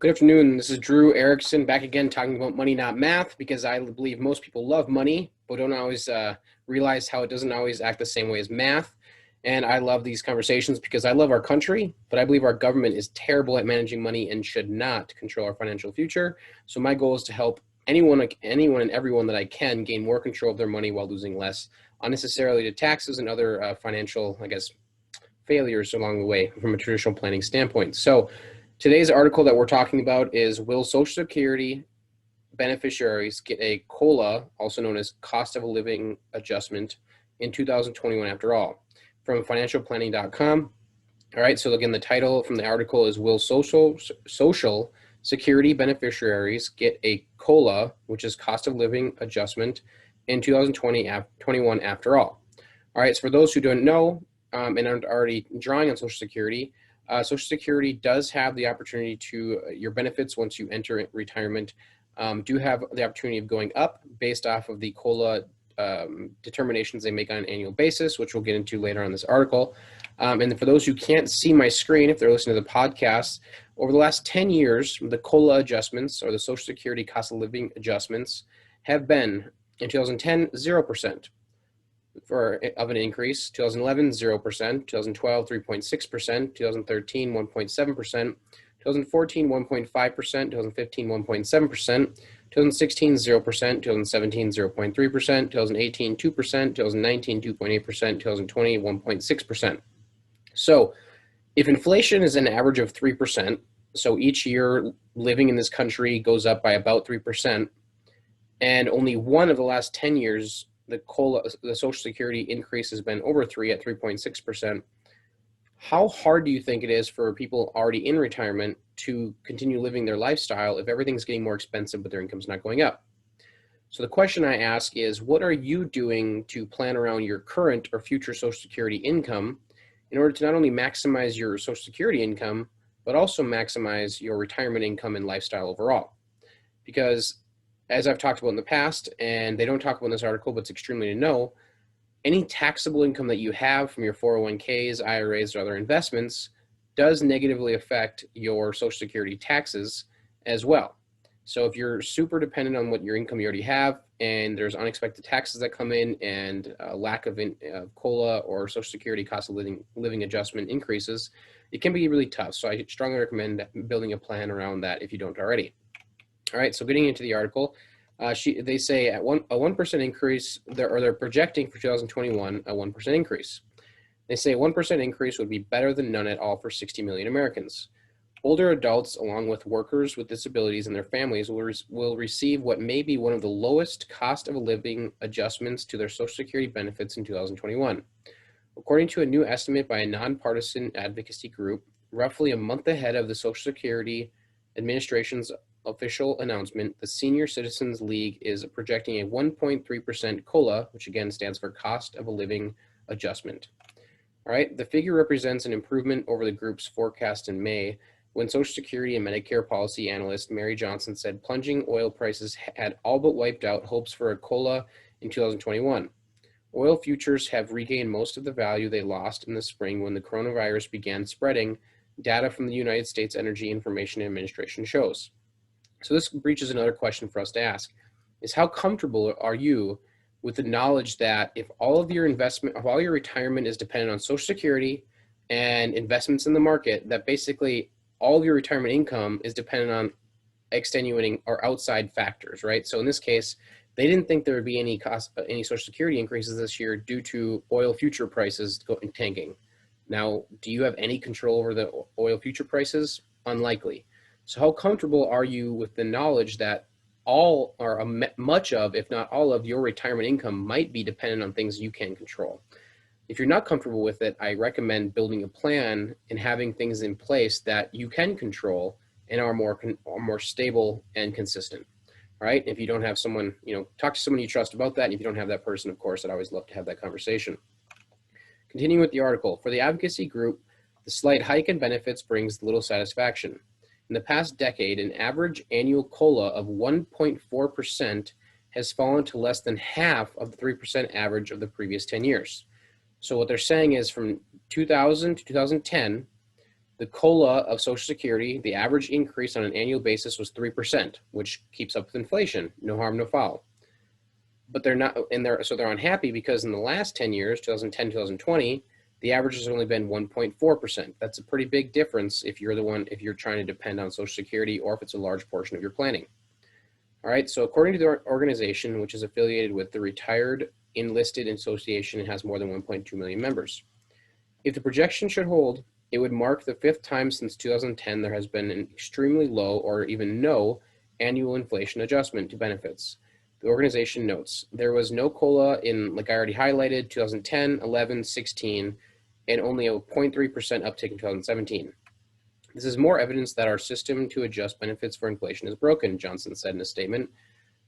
Good afternoon. This is Drew Erickson back again talking about money, not math, because I believe most people love money, but don't always realize how it doesn't always act the same way as math. And I love these conversations because I love our country, but I believe our government is terrible at managing money and should not control our financial future. So my goal is to help anyone and everyone that I can gain more control of their money while losing less unnecessarily to taxes and other financial, failures along the way from a traditional planning standpoint. So today's article that we're talking about is, will Social Security beneficiaries get a COLA, also known as cost of a living adjustment, in 2021 after all? From financialplanning.com. All right, so again, the title from the article is, will Social Security beneficiaries get a COLA, which is cost of living adjustment, in 2021 after all? All right, so for those who don't know and aren't already drawing on Social Security, Social Security does have the opportunity to, your benefits once you enter retirement do have the opportunity of going up based off of the COLA determinations they make on an annual basis, which we'll get into later on this article. And for those who can't see my screen, if they're listening to the podcast, over the last 10 years, the COLA adjustments, or the Social Security cost of living adjustments, have been, in 2010, 0%. Of an increase. 2011, 0%, 2012, 3.6%, 2013, 1.7%, 2014, 1.5%, 2015, 1.7%, 2016, 0%, 2017, 0.3%, 2018, 2%, 2019, 2.8%, 2020, 1.6%. So if inflation is an average of 3%, so each year living in this country goes up by about 3%, and only one of the last 10 years the Social Security increase has been over 3 at 3.6%. How hard do you think it is for people already in retirement to continue living their lifestyle if everything's getting more expensive but their income's not going up? So the question I ask is, what are you doing to plan around your current or future Social Security income in order to not only maximize your Social Security income, but also maximize your retirement income and lifestyle overall? Because as I've talked about in the past, and they don't talk about in this article, but it's extremely to know, any taxable income that you have from your 401ks, IRAs, or other investments does negatively affect your Social Security taxes as well. So if you're super dependent on what your income you already have, and there's unexpected taxes that come in, and lack of COLA or Social Security cost of living adjustment increases, it can be really tough. So I strongly recommend building a plan around that if you don't already. All right, so getting into the article, they say a 1% increase, they're projecting for 2021 a 1% increase. They say a 1% increase would be better than none at all for 60 million Americans. Older adults, along with workers with disabilities and their families, will receive what may be one of the lowest cost of living adjustments to their Social Security benefits in 2021. According to a new estimate by a nonpartisan advocacy group, roughly a month ahead of the Social Security Administration's official announcement, the Senior Citizens League is projecting a 1.3% COLA, which again stands for cost of a living adjustment. All right, the figure represents an improvement over the group's forecast in May, when Social Security and Medicare policy analyst Mary Johnson said plunging oil prices had all but wiped out hopes for a COLA in 2021. Oil futures have regained most of the value they lost in the spring when the coronavirus began spreading, data from the United States Energy Information Administration shows. So this breaches another question for us to ask, is how comfortable are you with the knowledge that if all of your retirement is dependent on Social Security and investments in the market, that basically all of your retirement income is dependent on extenuating or outside factors, right? So in this case, they didn't think there would be any Social Security increases this year due to oil future prices tanking. Now, do you have any control over the oil future prices? Unlikely. So how comfortable are you with the knowledge that all or much of, if not all of, your retirement income might be dependent on things you can control? If you're not comfortable with it, I recommend building a plan and having things in place that you can control and are more stable and consistent. All right. If you don't have someone, talk to someone you trust about that. And if you don't have that person, of course, I'd always love to have that conversation. Continuing with the article, for the advocacy group, the slight hike in benefits brings little satisfaction. In the past decade, an average annual COLA of 1.4% has fallen to less than half of the 3% average of the previous 10 years. So what they're saying is from 2000 to 2010, The COLA of Social Security, the average increase on an annual basis was 3%, which keeps up with inflation. No harm, no foul. But they're not, and they're unhappy because in the last 10 years, 2010, 2020, the average has only been 1.4%. That's a pretty big difference if you're trying to depend on Social Security or if it's a large portion of your planning. All right, so according to the organization, which is affiliated with the Retired Enlisted Association and has more than 1.2 million members, if the projection should hold, it would mark the 5th time since 2010 there has been an extremely low or even no annual inflation adjustment to benefits. The organization notes there was no COLA in, like I already highlighted, 2010, 11, 16, and only a 0.3% uptick in 2017. This is more evidence that our system to adjust benefits for inflation is broken, Johnson said in a statement.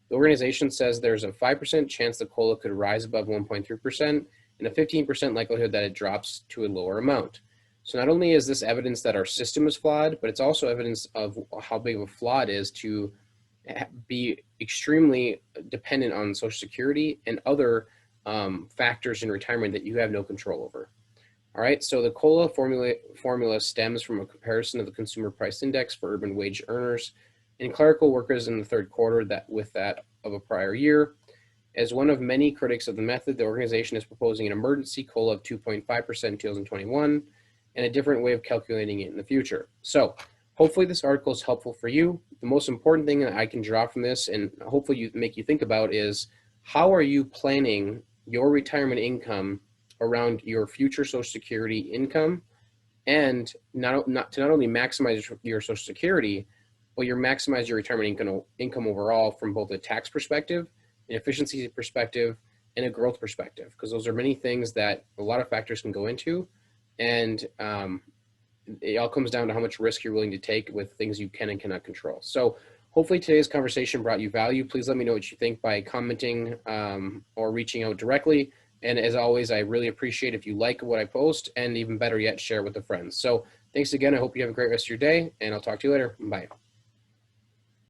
The organization says there's a 5% chance the COLA could rise above 1.3% and a 15% likelihood that it drops to a lower amount. So not only is this evidence that our system is flawed, but it's also evidence of how big of a flaw it is to be extremely dependent on Social Security and other factors in retirement that you have no control over. All right, so the COLA formula stems from a comparison of the Consumer Price Index for urban wage earners and clerical workers in the third quarter with that of a prior year. As one of many critics of the method, the organization is proposing an emergency COLA of 2.5% in 2021 and a different way of calculating it in the future. So hopefully this article is helpful for you. The most important thing that I can draw from this and hopefully make you think about is how are you planning your retirement income around your future Social Security income, and to not only maximize your Social Security, but you maximize your retirement income overall from both a tax perspective, an efficiency perspective, and a growth perspective, because those are many things that a lot of factors can go into, and it all comes down to how much risk you're willing to take with things you can and cannot control. So hopefully today's conversation brought you value. Please let me know what you think by commenting or reaching out directly. And as always, I really appreciate if you like what I post, and even better yet, share with a friend. So thanks again. I hope you have a great rest of your day, and I'll talk to you later. Bye.